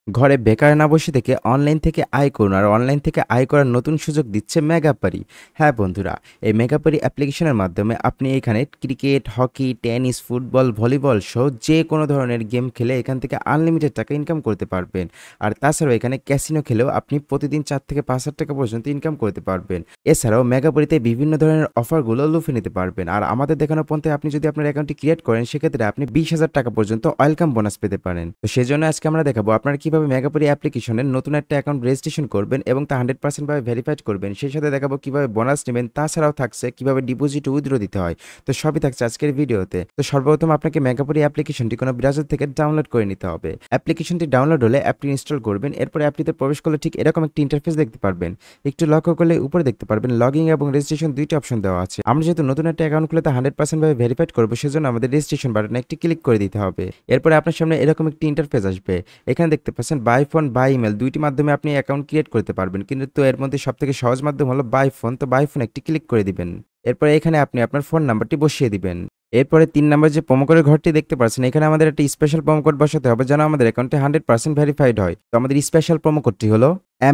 ঘরে বেকার না বসে থেকে অনলাইন থেকে আয় করুন আর অনলাইন থেকে আয় করার নতুন সুযোগ দিচ্ছে মেগাপারি। হ্যাঁ বন্ধুরা, এই মেগাপারি অ্যাপ্লিকেশনের মাধ্যমে আপনি এখানে cricket, hockey, tennis, football, volleyball সহ যে কোনো ধরনের গেম খেলে এখান থেকে আনলিমিটেড টাকা ইনকাম করতে পারবেন। আর তাছাড়াও এখানে ক্যাসিনো খেলেও আপনি প্রতিদিন 4 থেকে 5 হাজার টাকা পর্যন্ত ইনকাম করতে পারবেন। এছাড়াও মেগাপারিতে বিভিন্ন ধরনের অফারগুলো লুফে নিতে পারবেন। আর আমাদের দেখানো পন্থে আপনি যদি আপনার অ্যাকাউন্টটি ক্রিয়েট করেন সেক্ষেত্রে আপনি 20,000 টাকা পর্যন্ত ওয়েলকাম বোনাস পেতে পারেন। তো সেজন্য আজকে আমরা দেখাবো আপনারা কিভাবে মেগাপারি অ্যাপ্লিকেশনের নতুন একটা অ্যাকাউন্ট রেজিস্ট্রেশন করবেন এবং তা 100% ভাবে ভেরিফাইড করবেন। সেই সাথে দেখাবো কিভাবে বোনাস নেবেন, তাছাড়াও থাকছে কিভাবে ডিপোজিট উইথড্র দিতে হয়। তো সবই থাকছে আজকের ভিডিওতে। তো সর্বপ্রথম আপনাকে মেগাপারি অ্যাপ্লিকেশনটি কোনো ব্রাউজার থেকে ডাউনলোড করে নিতে হবে। অ্যাপ্লিকেশনটি ডাউনলোড হলে অ্যাপটি ইনস্টল করবেন। এরপরে অ্যাপটিতে প্রবেশ করলে ঠিক এরকম একটি ইন্টারফেস দেখতে পারবেন। একটু লক্ষ্য করলে উপরে দেখতে পারবেন লগইন এবং রেজিস্ট্রেশন দুইটি অপশন দেওয়া আছে। আমরা যেহেতু নতুন একটা অ্যাকাউন্ট খুলে তা 100% ভাবে ভেরিফাইড করবো, সেজন্য আমাদের রেজিস্ট্রেশন বাটনে একটি ক্লিক করে দিতে হবে। এরপরে আপনার সামনে এরকম একটি ইন্টারফেস আসবে। এখানে দেখতে পাচ্ছেন বাই ফোন বাই ইমেল দুইটি মাধ্যমে আপনি অ্যাকাউন্ট ক্রিয়েট করতে পারবেন, কিন্তু এর মধ্যে সবথেকে সহজ মাধ্যম হলো বাই ফোন। তো বাই ফোন একটি ক্লিক করে দিবেন। এরপরে এখানে আপনি আপনার ফোন নাম্বারটি বসিয়ে দিবেন। এরপরে 3 নম্বর যে প্রোমো কোডের ঘরটি দেখতে পাচ্ছেন, এখানে আমাদের একটা স্পেশাল প্রোমো কোড বসাতে হবে যেন আমাদের অ্যাকাউন্টে 100% ভেরিফাইড হয়। তো আমাদের স্পেশাল প্রোমো কোডটি হলো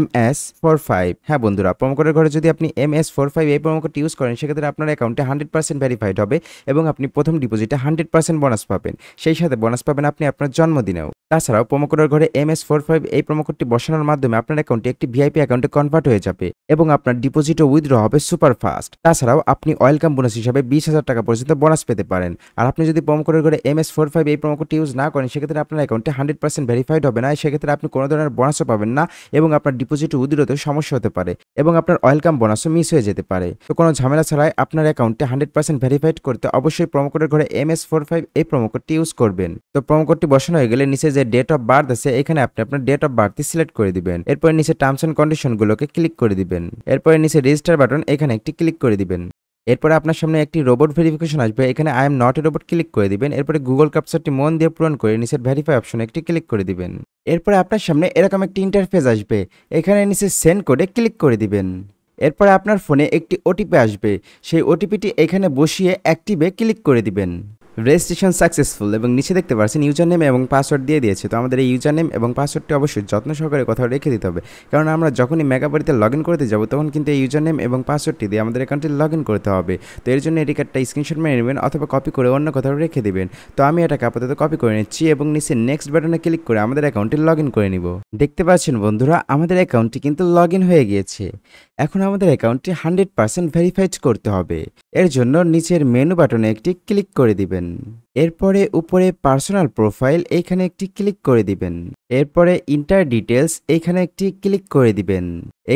MS45। হ্যাঁ বন্ধুরা, প্রোমো কোডের ঘরে যদি আপনি MS45 এই প্রোমো কোডটি ইউজ করেন সেক্ষেত্রে আপনার অ্যাকাউন্টে 100% ভেরিফাইড হবে এবং আপনি প্রথম ডিপোজিটে 100% বোনাস পাবেন। সেই সাথে বোনাস পাবেন আপনি আপনার জন্মদিনেও। তাছাড়াও প্রোমো কোডের ঘরে MS45 এই প্রোমো কোডটি বসানোর মাধ্যমে আপনার অ্যাকাউন্টে একটি ভিআইপি অ্যাকাউন্টে কনভার্ট হয়ে যাবে এবং আপনার ডিপোজিট ও উইথড্র হবে সুপার ফাস্ট। তাছাড়াও আপনি ওয়েলকাম বোনাস হিসাবে 20,000 টাকা পর্যন্ত বোনাস পেতে পারেন। আর আপনি যদি প্রোমো কোডের ঘরে MS45 এই প্রোমো কোডটি ইউজ না করেন সেক্ষেত্রে আপনার অ্যাকাউন্টে 100% ভেরিফাইড হবে না। সেক্ষেত্রে আপনি কোনো ধরনের বোনাসও পাবেন না এবং আপনার ডিপোজিট ও উইথড্রতে সমস্যা হতে পারে এবং আপনার ওয়েলকাম বোনাসও মিস হয়ে যেতে পারে। তো কোনো ঝামেলা ছাড়াই আপনার অ্যাকাউন্টে 100% ভেরিফাইড করতে অবশ্যই প্রোমো কোডের ঘরে MS45 এই প্রোমো কোডটি ইউজ করবেন। তো প্রোমো কোডটি বসানো হয়ে গেলে নিচে যে ডেট অফ বার্থ আছে এখানে আপনি আপনার ডেট অফ বার্থটি সিলেক্ট করে দিবেন। এরপরে নিচে টার্মস এন্ড কন্ডিশনগুলোকে ক্লিক করে দিবেন। এরপরে নিচে রেজিস্টার বাটন এখানে একটি ক্লিক করে দিবেন। এরপরে আপনার সামনে একটি রোবট ভেরিফিকেশন আসবে। এখানে I am not a robot click করে দিবেন। এরপরে গুগল ক্যাপচারটি মন দিয়ে পূরণ করে নিচের ভেরিফাই অপশনে একটি ক্লিক করে দিবেন। এরপরে আপনার সামনে এরকম একটি ইন্টারফেস আসবে। এখানে নিচে সেন্ড কোডে ক্লিক করে দিবেন। এরপরে আপনার ফোনে একটি ওটিপি আসবে। সেই ওটিপিটি এখানে বসিয়ে অ্যাক্টিভে ক্লিক করে দিবেন। রেজিস্ট্রেশন সাকসেসফুল এবং নিচে দেখতে পাচ্ছেন ইউজার নেম এবং পাসওয়ার্ড দিয়ে দিয়েছে। তো আমাদের এই ইউজার নেম এবং পাসওয়ার্ডটি অবশ্যই যত্ন সহকারে কোথাও রেখে দিতে হবে, কারণ আমরা যখনই মেগাবারিতে লগ ইন করতে যাব তখন কিন্তু এই ইউজার নেম এবং পাসওয়ার্ডটি দিয়ে আমাদের অ্যাকাউন্টে লগ ইন করতে হবে। তো এর জন্য এটিকে একটা স্ক্রিনশট মেরে নেবেন অথবা কপি করে অন্য কোথাও রেখে দিবেন। তো আমি এটাকে আপাতত কপি করে নিচ্ছি এবং নিচে নেক্সট বাটনে ক্লিক করে আমাদের অ্যাকাউন্টে লগ ইন করে নিব। দেখতে পাচ্ছেন বন্ধুরা, আমাদের অ্যাকাউন্টটি কিন্তু লগ ইন হয়ে গিয়েছে। এখন আমাদের অ্যাকাউন্টটি 100% ভেরিফাইড করতে হবে। এর জন্য নিচের মেনু বাটনে একটি ক্লিক করে দিবেন। এরপরে উপরে পার্সোনাল প্রোফাইল এইখানে একটি ক্লিক করে দিবেন। এরপরে ইন্টার ডিটেলস এইখানে একটি ক্লিক করে দিবেন।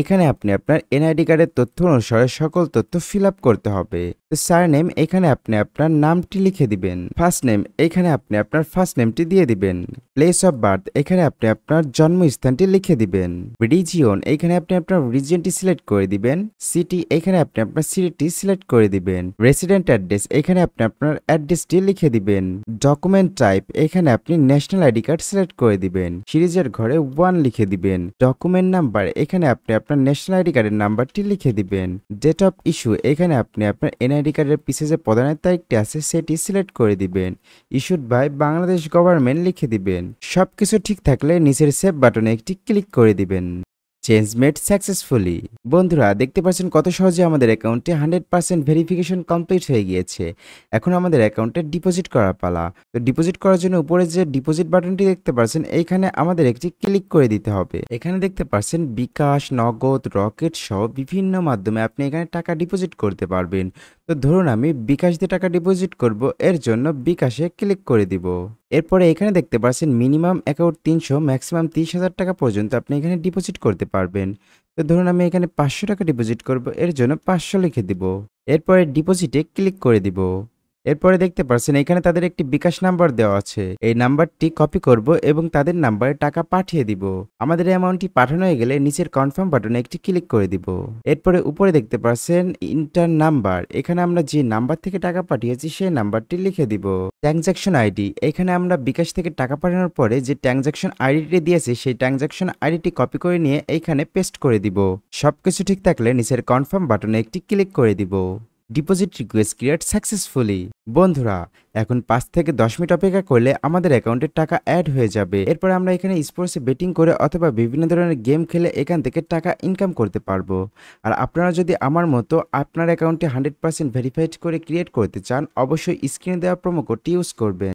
এখানে আপনি আপনার এনআইডি কার্ডের তথ্য অনুসারে সকল তথ্য ফিল আপ করতে হবে। সারনেম এখানে আপনি আপনার নামটি লিখে দিবেন। ফার্স্ট নেম এখানে আপনি আপনার ফার্স্ট নেমটি দিয়ে দিবেন। প্লেস অফ বার্থ এখানে আপনি আপনার জন্মস্থানটি লিখে দিবেন। রিজিয়ন এখানে আপনি আপনার রিজিয়নটি সিলেক্ট করে দিবেন। সিটি এখানে আপনি আপনার সিটিটি সিলেক্ট করে দিবেন। রেসিডেন্ট অ্যাড্রেস এখানে আপনি আপনার অ্যাড্রেসটি লিখে দিবেন। ডকুমেন্ট টাইপ এখানে আপনি ন্যাশনাল আইডি কার্ড সিলেক্ট করে দিবেন। সিরিজের ঘরে 1 লিখে দিবেন। ডকুমেন্ট নাম্বার এখানে আপনি আপনার ন্যাশনাল আইডি কার্ডের নাম্বারটি লিখে দিবেন। ডেট অফ ইস্যু এখানে আপনি আপনার এনআইডি কার্ডের পিছে যে প্রদানের তারিখটি আছে সেটি সিলেক্ট করে দিবেন। ইস্যুড বাই বাংলাদেশ গভর্নমেন্ট লিখে দিবেন। সবকিছু ঠিক থাকলে নিচের সেভ বাটনে একটি ক্লিক করে দিবেন। Change made successfully. বন্ধুরা দেখতে পাচ্ছেন কত সহজে আমাদের অ্যাকাউন্টে 100% ভেরিফিকেশন কমপ্লিট হয়ে গিয়েছে। এখন আমাদের অ্যাকাউন্টে ডিপোজিট করার পালা। তো ডিপোজিট করার জন্য উপরে যে ডিপোজিট বাটনটি দেখতে পাচ্ছেন এইখানে আমাদের একটি ক্লিক করে দিতে হবে। এখানে দেখতে পাচ্ছেন বিকাশ, নগদ, রকেট সহ বিভিন্ন মাধ্যমে আপনি এখানে টাকা ডিপোজিট করতে পারবেন। তো ধরুন আমি বিকাশ দিয়ে টাকা ডিপোজিট করব, এর জন্য বিকাশে ক্লিক করে দিব। এরপরে এখানে দেখতে পাচ্ছেন মিনিমাম অ্যাকাউন্ট 300, ম্যাক্সিমাম 30,000 টাকা পর্যন্ত আপনি এখানে ডিপোজিট করতে পারবেন। তো ধরুন আমি এখানে 500 টাকা ডিপোজিট করব, এর জন্য 500 লিখে দিব। এরপরে ডিপোজিটে ক্লিক করে দিব। এরপরে দেখতে পাচ্ছেন এখানে তাদের একটি বিকাশ নাম্বার দেওয়া আছে। এই নাম্বারটি কপি করব এবং তাদের নাম্বারে টাকা পাঠিয়ে দিব। আমাদের অ্যামাউন্টটি পাঠানো হয়ে গেলে নিচের কনফার্ম বাটনে একটি ক্লিক করে দিব। এরপরে উপরে দেখতে পাচ্ছেন ইন্টার নাম্বার, এখানে আমরা যে নাম্বার থেকে টাকা পাঠিয়েছি সেই নাম্বারটি লিখে দিব। ট্রানজাকশন আইডি এখানে আমরা বিকাশ থেকে টাকা পাঠানোর পরে যে ট্রানজাকশন আইডিটি দিয়েছি সেই ট্রানজাকশন আইডিটি কপি করে নিয়ে এইখানে পেস্ট করে দিব। সবকিছু ঠিক থাকলে নিচের কনফার্ম বাটনে একটি ক্লিক করে দিব। Deposit request create successfully. বন্ধুরা, এখন 5 থেকে 10 মিনিট অপেক্ষা করলে আমাদের অ্যাকাউন্টে টাকা অ্যাড হয়ে যাবে। এরপর আমরা এখানে স্পোর্টসে বেটিং করে অথবা বিভিন্ন ধরনের গেম খেলে এখান থেকে টাকা ইনকাম করতে পারবো। আর আপনারা যদি আমার মতো আপনার অ্যাকাউন্টে 100% ভেরিফাইড করে ক্রিয়েট করতে চান, অবশ্যই স্ক্রিনে দেওয়া প্রোমো কোডটি ইউজ করবেন।